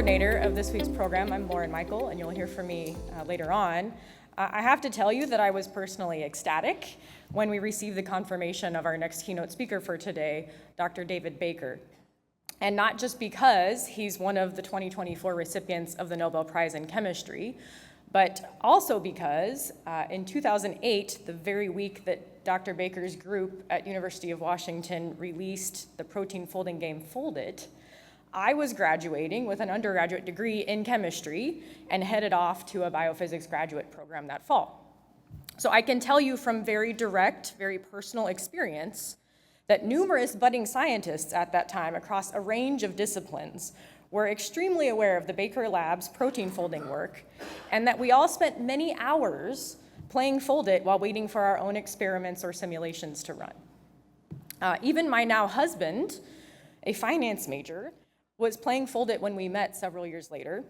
coordinator of this week's program. I'm Lauren Michael, and you'll hear from me later on. I have to tell you that I was personally ecstatic when we received the confirmation of our next keynote speaker for today, Dr. David Baker. And not just because he's one of the 2024 recipients of the Nobel Prize in Chemistry, but also because in 2008, the very week that Dr. Baker's group at University of Washington released the protein folding game Fold-It, I was graduating with an undergraduate degree in chemistry and headed off to a biophysics graduate program that fall. So I can tell you from very direct, very personal experience that numerous budding scientists at that time across a range of disciplines were extremely aware of the Baker Lab's protein folding work, and that we all spent many hours playing Fold-It while waiting for our own experiments or simulations to run. Even my now husband, a finance major, was playing Fold-It when we met several years later,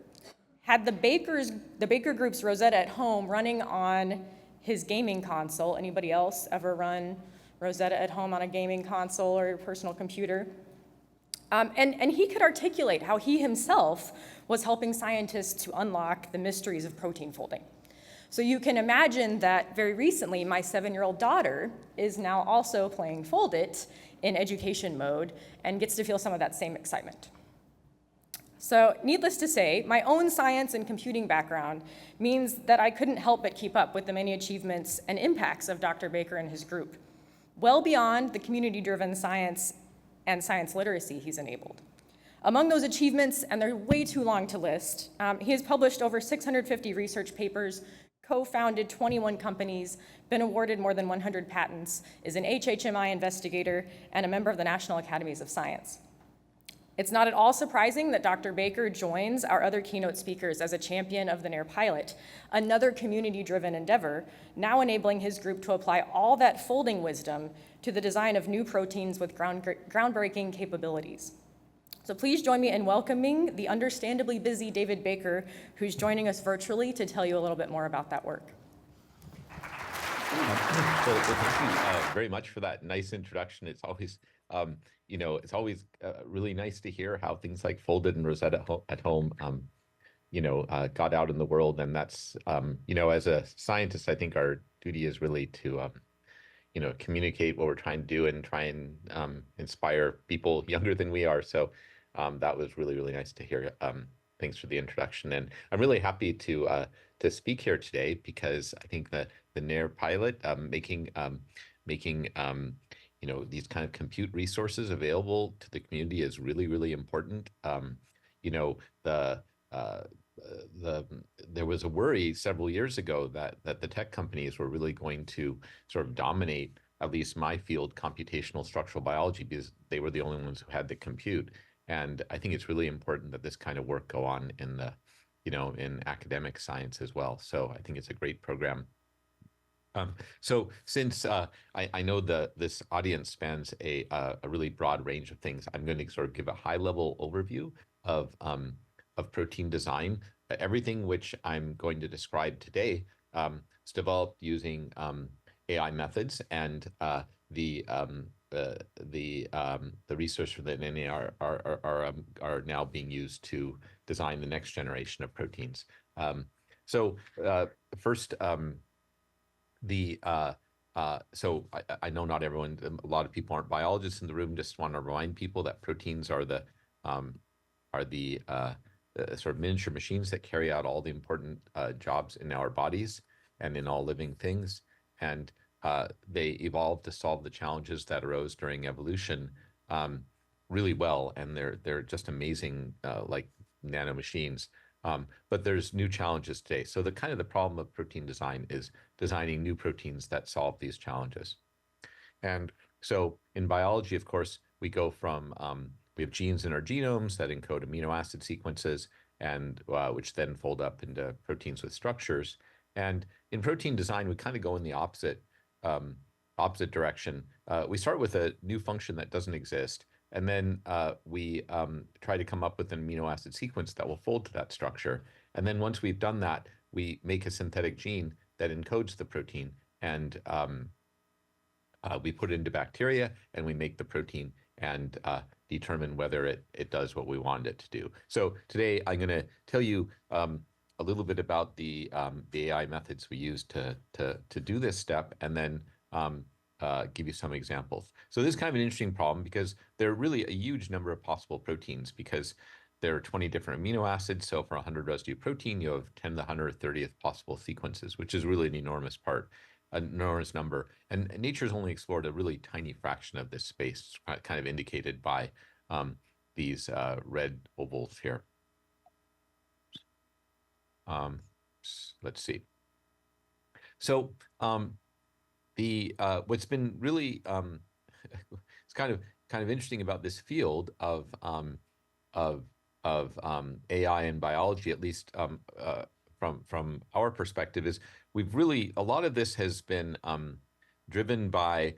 had the Baker Group's Rosetta at home running on his gaming console. Anybody else ever run Rosetta at home on a gaming console or your personal computer? And he could articulate how he himself was helping scientists to unlock the mysteries of protein folding. So you can imagine that very recently, my 7-year-old daughter is now also playing Fold-It in education mode and gets to feel some of that same excitement. So needless to say, my own science and computing background means that I couldn't help but keep up with the many achievements and impacts of Dr. Baker and his group, well beyond the community-driven science and science literacy he's enabled. Among those achievements, and they're way too long to list, he has published over 650 research papers, co-founded 21 companies, been awarded more than 100 patents, is an HHMI investigator, and a member of the National Academies of Science. It's not at all surprising that Dr. Baker joins our other keynote speakers as a champion of the NAIR pilot, another community-driven endeavor, now enabling his group to apply all that folding wisdom to the design of new proteins with groundbreaking capabilities. So please join me in welcoming the understandably busy David Baker, who's joining us virtually to tell you a little bit more about that work. Well, thank you very much for that nice introduction. It's always, really nice to hear how things like Fold-It and Rosetta at home, got out in the world. And that's, as a scientist, I think our duty is really to, communicate what we're trying to do and try and inspire people younger than we are. So that was really, really nice to hear. Thanks for the introduction. And I'm really happy to speak here today because I think that the NAIR pilot, making these kind of compute resources available to the community is really, really important. There was a worry several years ago that the tech companies were really going to sort of dominate at least my field, computational structural biology, because they were the only ones who had the compute. And I think it's really important that this kind of work go on in the, in academic science as well. So I think it's a great program. So since I know this audience spans a really broad range of things, I'm going to sort of give a high-level overview of protein design. Everything which I'm going to describe today is developed using AI methods, and the research for the NAIR are now being used to design the next generation of proteins. First. So I know not everyone, a lot of people aren't biologists in the room. Just want to remind people that proteins are the sort of miniature machines that carry out all the important jobs in our bodies and in all living things. And they evolved to solve the challenges that arose during evolution really well. And they're just amazing, like nano machines. But there's new challenges today. So the problem of protein design is designing new proteins that solve these challenges. And so in biology, of course, we go from, we have genes in our genomes that encode amino acid sequences, and which then fold up into proteins with structures. And in protein design, we kind of go in the opposite direction. We start with a new function that doesn't exist. And then we try to come up with an amino acid sequence that will fold to that structure. And then once we've done that, we make a synthetic gene that encodes the protein, and we put it into bacteria, and we make the protein. And determine whether it does what we want it to do. So today I'm going to tell you a little bit about the AI methods we use to do this step, and then give you some examples. So this is kind of an interesting problem because there are really a huge number of possible proteins because there are 20 different amino acids. So for 100 residue protein, you have 10 to the 130th possible sequences, which is really an enormous number. And nature's only explored a really tiny fraction of this space, kind of indicated by these red ovals here. Let's see. So what's been really it's kind of interesting about this field of AI and biology, at least from our perspective, is a lot of this has been driven by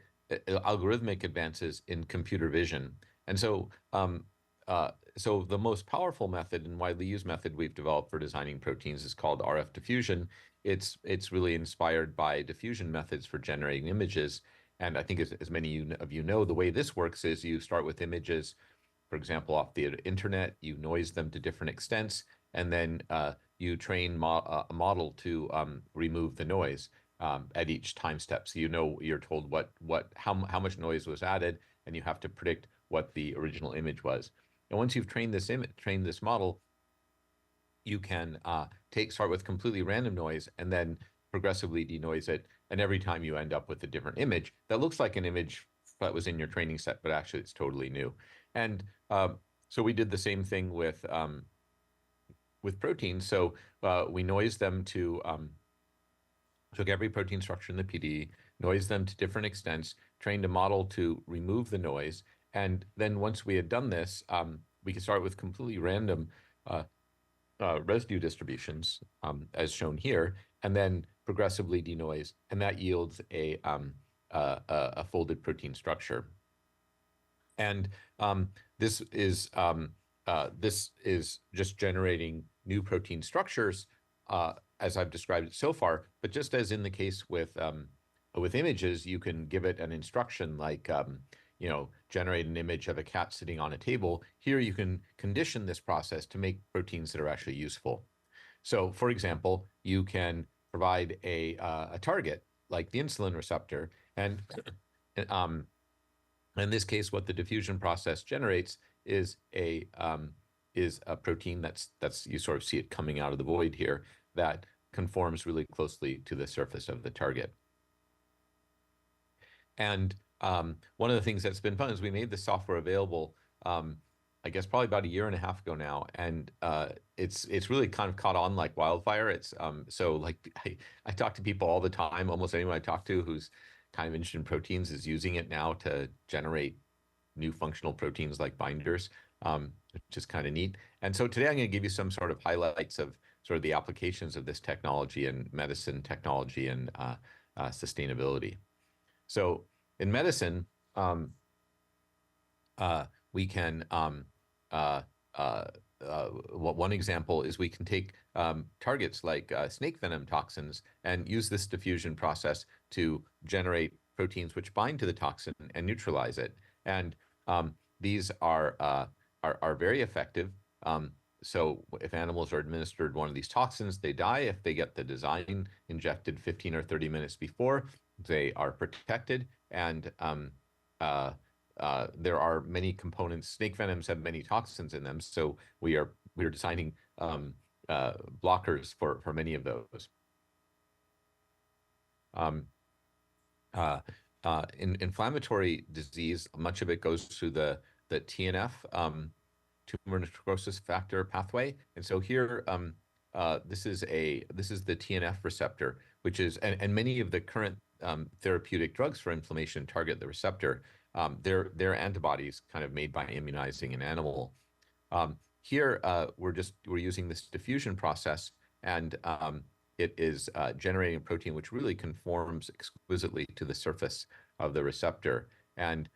algorithmic advances in computer vision. And so so the most powerful method and widely used method we've developed for designing proteins is called RF diffusion. It's really inspired by diffusion methods for generating images. And I think as many of you know, the way this works is you start with images, for example, off the internet, you noise them to different extents, and then you train a model to remove the noise at each time step. So you're told how much noise was added, and you have to predict what the original image was. And once you've trained this model, you can start with completely random noise and then progressively denoise it. And every time you end up with a different image that looks like an image that was in your training set, but actually it's totally new. And so we did the same thing with proteins. So we noised them took every protein structure in the PDE, noised them to different extents, trained a model to remove the noise. And then once we had done this, we could start with completely random residue distributions, as shown here, and then progressively denoise, and that yields a folded protein structure. And this is just generating new protein structures, as I've described it so far. But just as in the case with images, you can give it an instruction like generate an image of a cat sitting on a table. Here you can condition this process to make proteins that are actually useful. So, for example, you can provide a target like the insulin receptor, and in this case, what the diffusion process generates is a protein that's you sort of see it coming out of the void here that conforms really closely to the surface of the target. And one of the things that's been fun is we made the software available, I guess probably about a year and a half ago now, and it's really kind of caught on like wildfire. It's so like I talk to people all the time. Almost anyone I talk to who's kind of interested in proteins is using it now to generate new functional proteins like binders, which is kind of neat. And so today I'm going to give you some sort of highlights of sort of the applications of this technology in medicine, technology, and sustainability. So in medicine, we can one example is we can take targets like snake venom toxins and use this diffusion process to generate proteins which bind to the toxin and neutralize it. And these are very effective. So if animals are administered one of these toxins, they die. If they get the design injected 15 or 30 minutes before, they are protected. And there are many components. Snake venoms have many toxins in them, so we are designing blockers for many of those. In inflammatory disease, much of it goes through the TNF, tumor necrosis factor pathway, and so here this is the TNF receptor, which is and many of the current therapeutic drugs for inflammation target the receptor. They're antibodies kind of made by immunizing an animal. Here we're using this diffusion process, and it is generating a protein which really conforms exquisitely to the surface of the receptor, and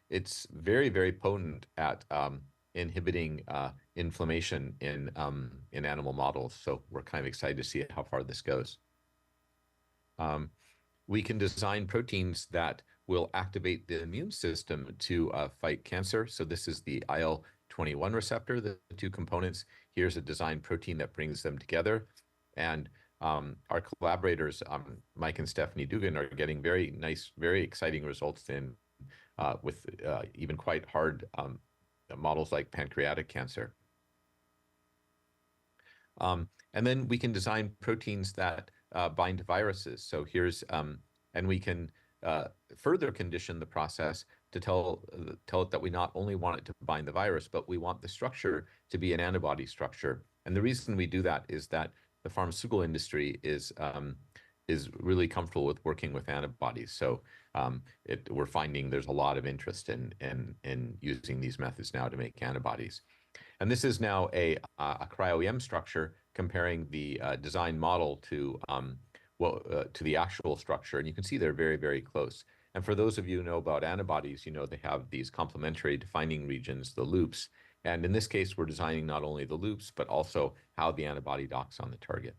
it's very, very potent at inhibiting inflammation in animal models. So we're kind of excited to see how far this goes. We can design proteins that will activate the immune system to fight cancer. So this is the IL-21 receptor, the two components. Here's a designed protein that brings them together. And our collaborators, Mike and Stephanie Dugan, are getting very nice, very exciting results with even quite hard models like pancreatic cancer. And then we can design proteins that bind to viruses. So here's, and we can further condition the process to tell it that we not only want it to bind the virus, but we want the structure to be an antibody structure. And the reason we do that is that the pharmaceutical industry is really comfortable with working with antibodies. So we're finding there's a lot of interest in using these methods now to make antibodies. And this is now a cryo-EM structure comparing the design model to the actual structure. And you can see they're very, very close. And for those of you who know about antibodies, you know they have these complementary defining regions, the loops. And in this case, we're designing not only the loops, but also how the antibody docks on the target.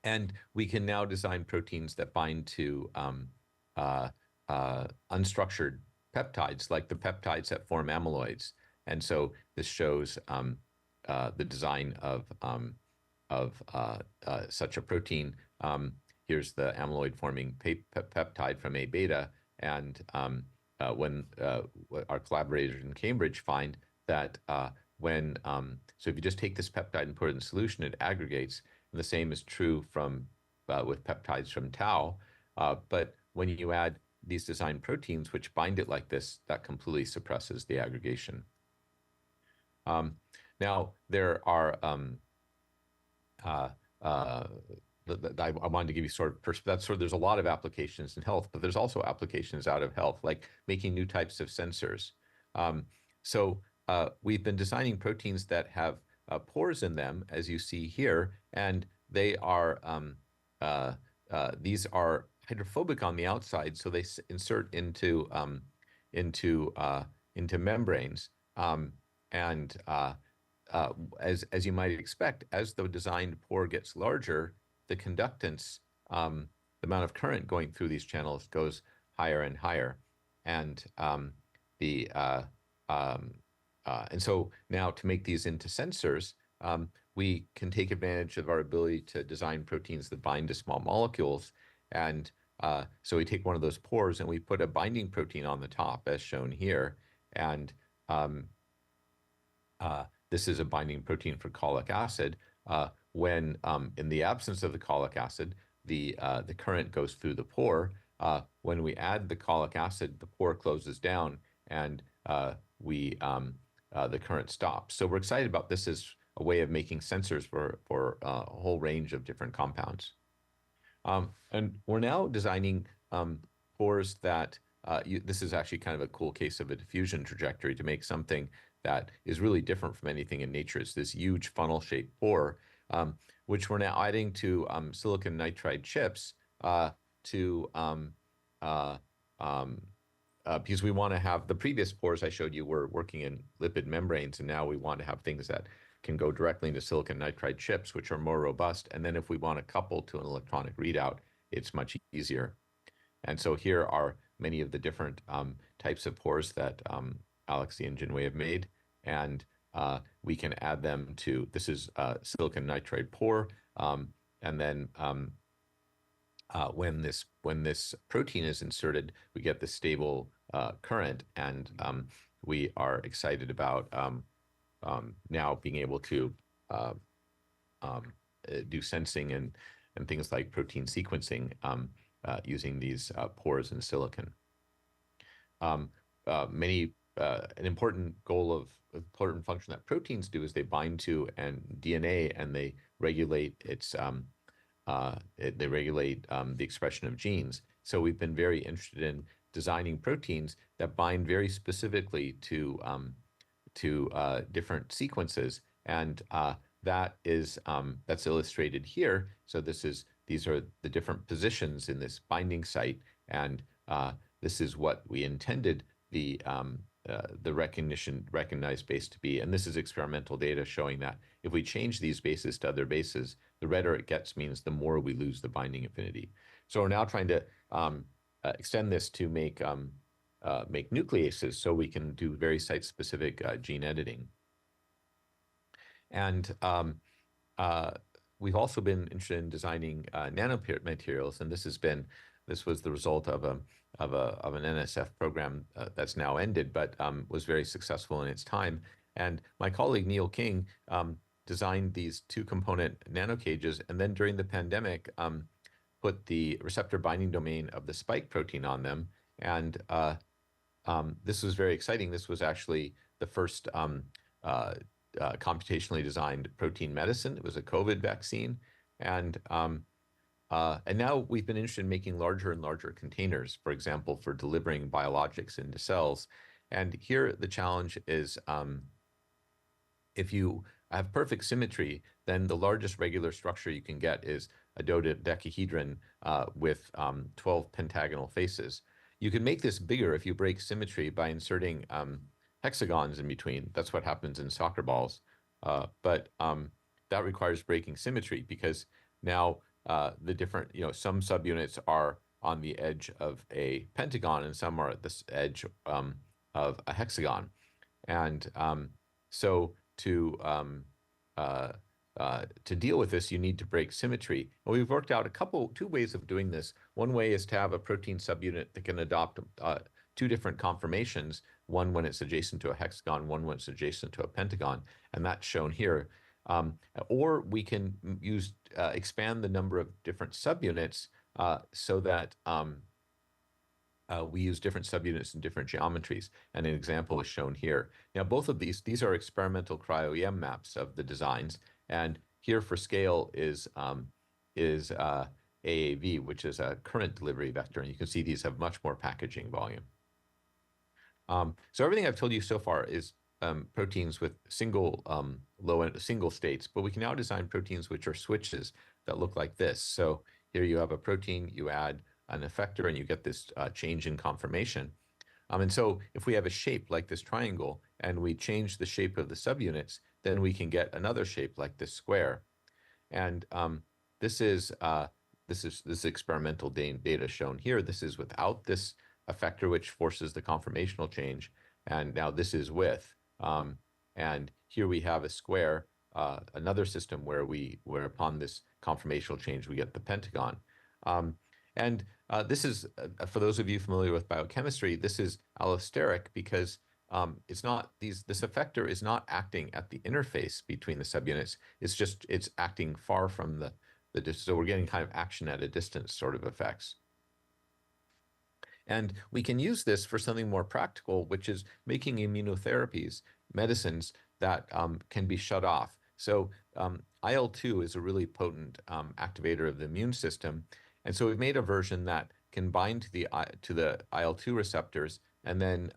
And we can now design proteins that bind to unstructured peptides, like the peptides that form amyloids. And so this shows the design of such a protein. Here's the amyloid-forming peptide from A beta, and when our collaborators in Cambridge find that so if you just take this peptide and put it in solution, it aggregates. And the same is true with peptides from tau. But when you add these designed proteins which bind it like this, that completely suppresses the aggregation. Now there are I wanted to give you sort of there's a lot of applications in health, but there's also applications out of health, like making new types of sensors. So we've been designing proteins that have pores in them, as you see here, and they are these are hydrophobic on the outside, so they insert into membranes. As you might expect, as the designed pore gets larger, the conductance, the amount of current going through these channels goes higher and higher, and so now to make these into sensors, we can take advantage of our ability to design proteins that bind to small molecules. And so we take one of those pores and we put a binding protein on the top, as shown here. And this is a binding protein for cholic acid. When in the absence of the cholic acid, the current goes through the pore. When we add the cholic acid, the pore closes down, and the current stops. So we're excited about this as a way of making sensors for a whole range of different compounds. And we're now designing pores that, this is actually kind of a cool case of a diffusion trajectory to make something that is really different from anything in nature. It's this huge funnel-shaped pore, which we're now adding to silicon nitride chips because we want to have the previous pores I showed you were working in lipid membranes, and now we want to have things that can go directly into silicon nitride chips, which are more robust. And then if we want to couple to an electronic readout, it's much easier. And so here are many of the different types of pores that Alex, the Engineway, have made. And we can add them to, this is silicon nitride pore. And then when this protein is inserted, we get the stable current, and we are excited about now being able to do sensing and things like protein sequencing using these pores in silicon. An important function that proteins do is they bind to DNA, and they regulate the expression of genes. So we've been very interested in designing proteins that bind very specifically to different sequences, and that's illustrated here. So these are the different positions in this binding site, and this is what we intended the the recognized base to be. And this is experimental data showing that if we change these bases to other bases, the redder it gets means the more we lose the binding affinity. So we're now trying to extend this to make nucleases so we can do very site-specific gene editing. And we've also been interested in designing nanomaterials, and this was the result of an NSF program that's now ended, but was very successful in its time. And my colleague Neil King designed these two-component nanocages, and then during the pandemic, put the receptor binding domain of the spike protein on them. And this was very exciting. This was actually the first computationally designed protein medicine. It was a COVID vaccine. And now we've been interested in making larger and larger containers, for example, for delivering biologics into cells. And here the challenge is if you have perfect symmetry, then the largest regular structure you can get is a dodecahedron with 12 pentagonal faces. You can make this bigger if you break symmetry by inserting hexagons in between. That's what happens in soccer balls. But that requires breaking symmetry because now the different, some subunits are on the edge of a pentagon and some are at the edge of a hexagon. And so to deal with this, you need to break symmetry. And we've worked out two ways of doing this. One way is to have a protein subunit that can adopt two different conformations, one when it's adjacent to a hexagon, one when it's adjacent to a pentagon, and that's shown here. Or we can expand the number of different subunits so that we use different subunits in different geometries, and an example is shown here. Now, both of these are experimental cryo-EM maps of the designs, and here for scale is AAV, which is a current delivery vector, and you can see these have much more packaging volume. So everything I've told you so far is proteins with single states, but we can now design proteins which are switches that look like this. So here you have a protein, you add an effector, and you get this change in conformation. And so if we have a shape like this triangle and we change the shape of the subunits, then we can get another shape like this square. And this is experimental data shown here. This is without this effector, which forces the conformational change. And now this is with. And here we have a square, another system where upon this conformational change, we get the pentagon. And this is, for those of you familiar with biochemistry, this is allosteric because this effector is not acting at the interface between the subunits. It's acting far from the distance. So we're getting kind of action at a distance sort of effects. And we can use this for something more practical, which is making immunotherapies, medicines that can be shut off. So IL-2 is a really potent activator of the immune system. And so we've made a version that can bind to the IL-2 receptors. And then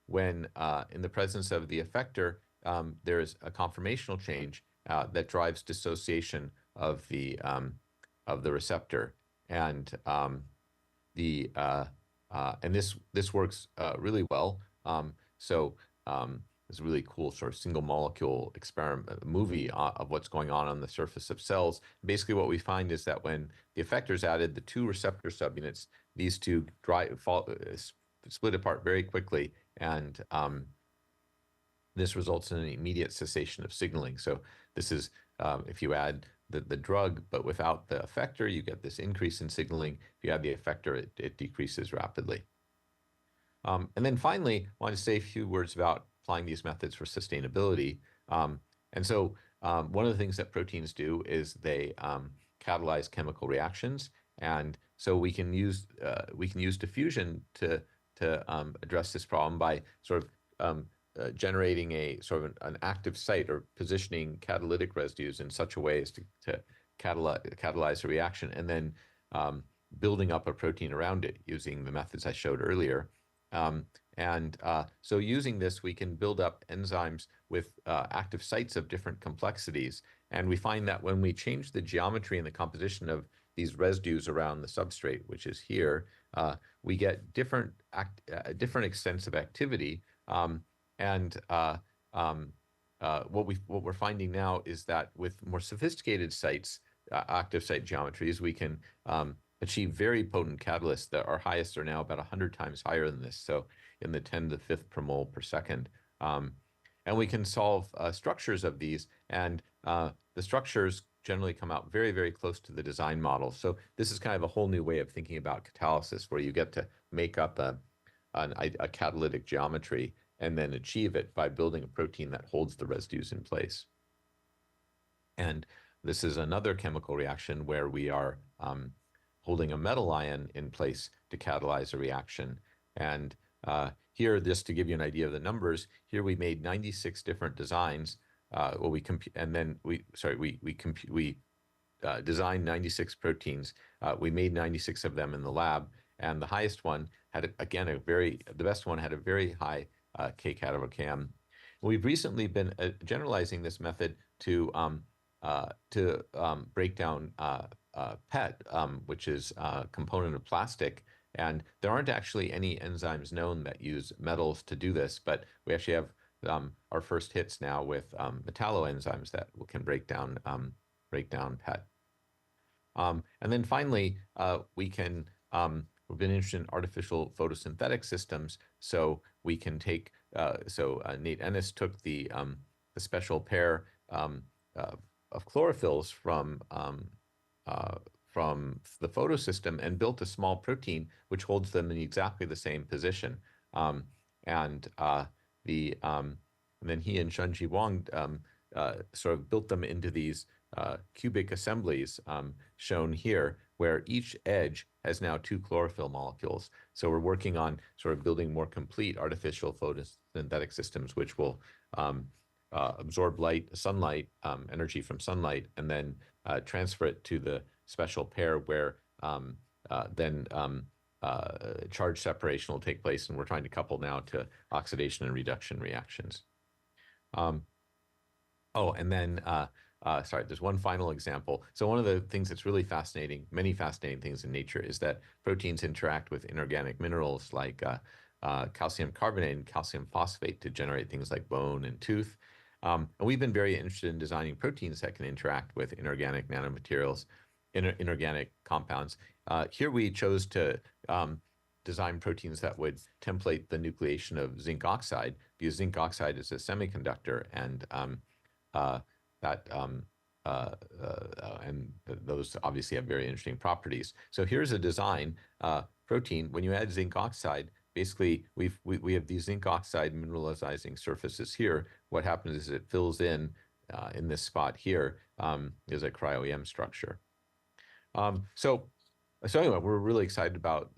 when in the presence of the effector, there's a conformational change that drives dissociation of the receptor. And this works really well. It's a really cool sort of single molecule experiment movie of what's going on the surface of cells. Basically, what we find is that when the effector is added, the two receptor subunits, these two split apart very quickly, and this results in an immediate cessation of signaling. So this is if you add the drug, but without the effector, you get this increase in signaling. If you add the effector, it decreases rapidly. And then finally, I want to say a few words about applying these methods for sustainability. And so one of the things that proteins do is they catalyze chemical reactions. And so we can use diffusion to address this problem by sort of generating a sort of an active site or positioning catalytic residues in such a way as to catalyze a reaction, and then building up a protein around it using the methods I showed earlier. So using this, we can build up enzymes with active sites of different complexities. And we find that when we change the geometry and the composition of these residues around the substrate, which is here, we get different extents of activity And what we're finding now is that with more sophisticated sites, active site geometries, we can achieve very potent catalysts that our highest are now about 100 times higher than this, so in the 10 to the 5th per mole per second. And we can solve structures of these, and the structures generally come out very, very close to the design model. So this is kind of a whole new way of thinking about catalysis, where you get to make up a catalytic geometry and then achieve it by building a protein that holds the residues in place. And this is another chemical reaction where we are holding a metal ion in place to catalyze a reaction. And here, just to give you an idea of the numbers, here we made 96 different designs. We designed 96 proteins. We made 96 of them in the lab, and the highest one had, again, the best one had a very high kcat over km. We've recently been generalizing this method to break down PET, which is a component of plastic. And there aren't actually any enzymes known that use metals to do this, but we actually have our first hits now with metalloenzymes that can break down PET. And then finally, we've been interested in artificial photosynthetic systems, so we can take. Nate Ennis took the special pair of chlorophylls from the photosystem and built a small protein which holds them in exactly the same position. And then he and Shunji Wang sort of built them into these cubic assemblies shown here, where each edge has now 2 chlorophyll molecules. So we're working on sort of building more complete artificial photosynthetic systems, which will absorb sunlight, energy from sunlight, and then transfer it to the special pair where then charge separation will take place, and we're trying to couple now to oxidation and reduction reactions. Sorry, there's one final example. So one of the things that's really fascinating, many fascinating things in nature, is that proteins interact with inorganic minerals like calcium carbonate and calcium phosphate to generate things like bone and tooth. And we've been very interested in designing proteins that can interact with inorganic nanomaterials, inorganic compounds. Here we chose to design proteins that would template the nucleation of zinc oxide, because zinc oxide is a semiconductor, and those obviously have very interesting properties. So here's a design protein. When you add zinc oxide, basically we have these zinc oxide mineralizing surfaces here. What happens is it fills in this spot here is a cryo-EM structure. So anyway, we're really excited about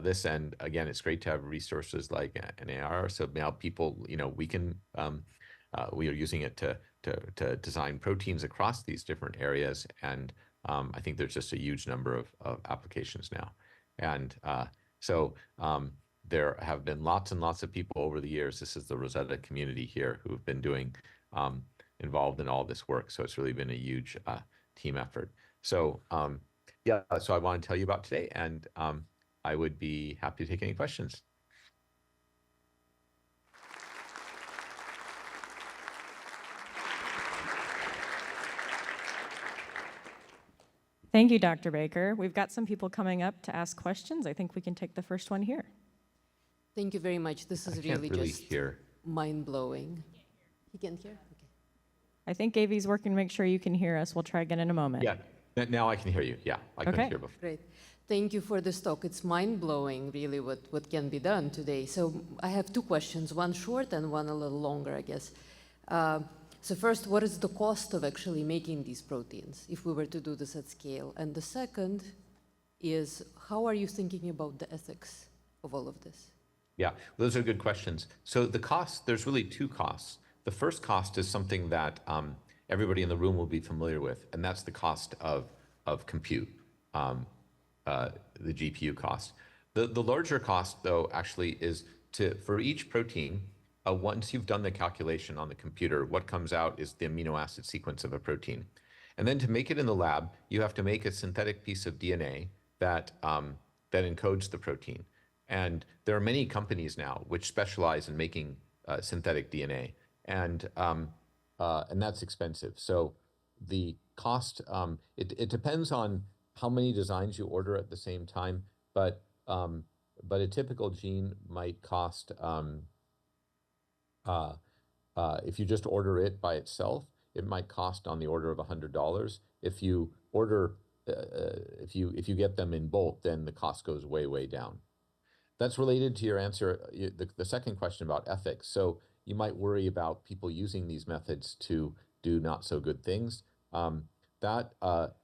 this, and again, it's great to have resources like NAR. So now people, we are using it to design proteins across these different areas, and I think there's just a huge number of applications now. And there have been lots and lots of people over the years. This is the Rosetta community here who have been involved in all this work. So it's really been a huge team effort. So so I want to tell you about today, and I would be happy to take any questions. Thank you, Dr. Baker. We've got some people coming up to ask questions. I think we can take the first one here. Thank you very much. This is really just mind-blowing. You can't hear? Okay. I think Avi's working to make sure you can hear us. We'll try again in a moment. Yeah, now I can hear you. Yeah, I couldn't hear before. Great. Thank you for this talk. It's mind-blowing, really, what can be done today. So I have 2 questions, one short and one a little longer, I guess. So first, what is the cost of actually making these proteins if we were to do this at scale? And the second is, how are you thinking about the ethics of all of this? Yeah, those are good questions. So the cost, there's really 2 costs. The first cost is something that everybody in the room will be familiar with, and that's the cost of compute, the GPU cost. The larger cost, though, actually is for each protein, once you've done the calculation on the computer, what comes out is the amino acid sequence of a protein. And then to make it in the lab, you have to make a synthetic piece of DNA that encodes the protein. And there are many companies now which specialize in making synthetic DNA, and that's expensive. So the cost, it depends on how many designs you order at the same time, but a typical gene might cost, if you just order it by itself, it might cost on the order of $100. If you order, if you get them in bulk, then the cost goes way down. That's related to your answer, the second question about ethics. So you might worry about people using these methods to do not so good things. That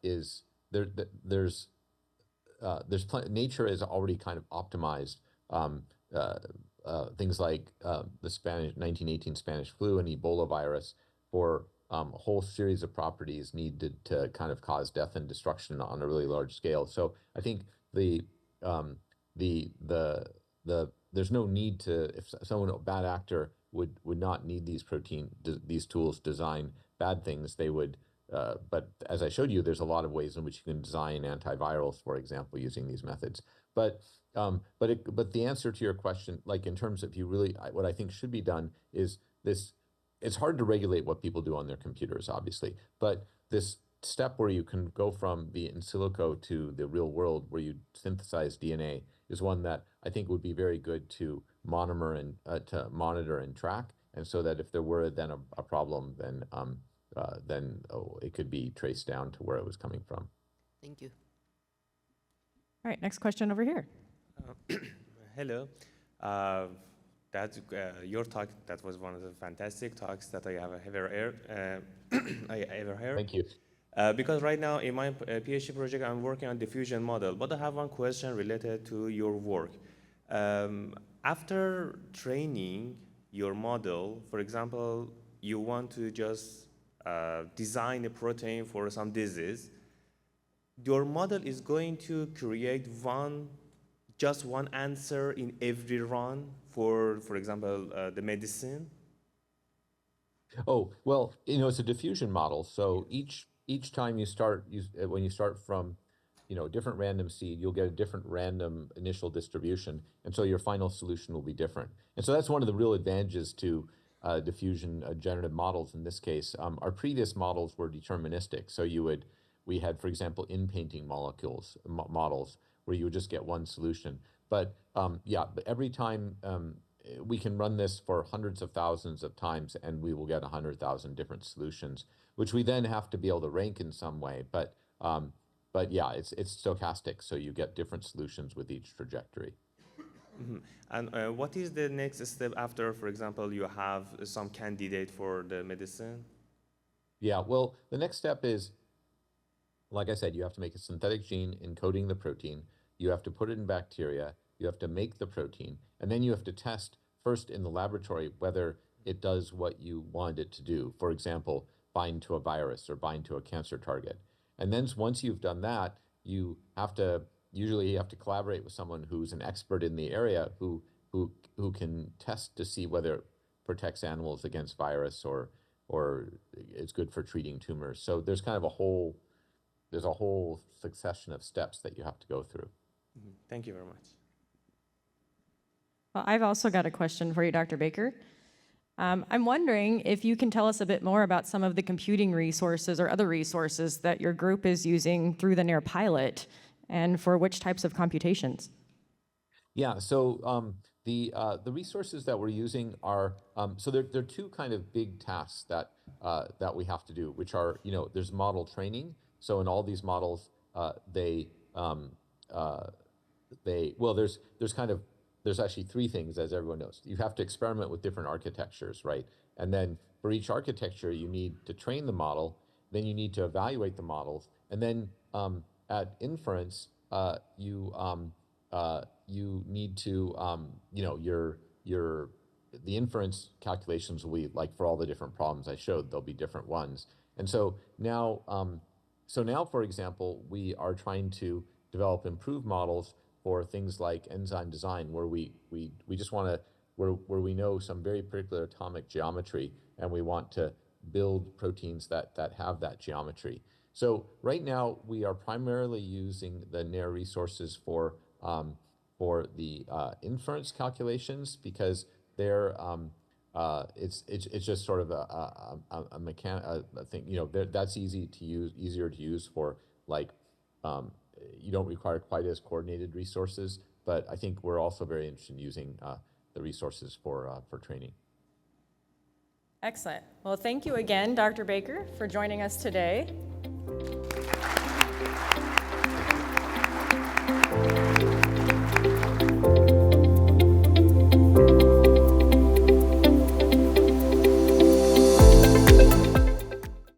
is there. Nature is already kind of optimized things like the 1918 Spanish flu and Ebola virus for a whole series of properties needed to kind of cause death and destruction on a really large scale. So I think there's no need to, if someone, a bad actor would not need these tools to design bad things, they would. But as I showed you, there's a lot of ways in which you can design antivirals, for example, using these methods. But the answer to your question, like in terms of what I think should be done is this. It's hard to regulate what people do on their computers, obviously, but this step where you can go from the in silico to the real world, where you synthesize DNA, is one that I think would be very good to monitor and track, and so that if there were then a problem, then it could be traced down to where it was coming from. Thank you. All right, next question over here. Hello. Your talk, that was one of the fantastic talks that I have ever heard. Thank you. Because right now in my PhD project, I'm working on diffusion model, but I have one question related to your work. After training your model, for example, you want to just design a protein for some disease, your model is going to create just one answer in every run for example, the medicine? Oh, well, it's a diffusion model. So each time when you start from, a different random seed, you'll get a different random initial distribution. And so your final solution will be different. And so that's one of the real advantages to diffusion generative models in this case. Our previous models were deterministic. So we had, for example, in-painting models where you would just get one solution. But but every time we can run this for hundreds of thousands of times, and we will get 100,000 different solutions, which we then have to be able to rank in some way. But yeah, it's stochastic, so you get different solutions with each trajectory. Mm-hmm. And what is the next step after, for example, you have some candidate for the medicine? Yeah, well, the next step is, like I said, you have to make a synthetic gene encoding the protein. You have to put it in bacteria. You have to make the protein. And then you have to test first in the laboratory whether it does what you want it to do. For example, bind to a virus or bind to a cancer target. And then once you've done that, usually you have to collaborate with someone who's an expert in the area who can test to see whether it protects animals against virus or it's good for treating tumors. So there's kind of a whole succession of steps that you have to go through. Mm-hmm. Thank you very much. Well, I've also got a question for you, Dr. Baker. I'm wondering if you can tell us a bit more about some of the computing resources or other resources that your group is using through the NAIR pilot, and for which types of computations. Yeah, so the resources that we're using are, so there are two kind of big tasks that we have to do, which are, there's model training. So in all these models, there's actually three things, as everyone knows. You have to experiment with different architectures, right? And then for each architecture, you need to train the model, then you need to evaluate the models, and then at inference, you need to, the inference calculations will be like for all the different problems I showed, there'll be different ones. And so now, for example, we are trying to develop improved models for things like enzyme design, where we just want to, where we know some very particular atomic geometry, and we want to build proteins that have that geometry. So right now we are primarily using the NAIR resources for for the inference calculations because they're it's just sort of a thing, you know, that's easier to use for like you don't require quite as coordinated resources, but I think we're also very interested in using the resources for training. Excellent. Well, thank you again, Dr. Baker, for joining us today.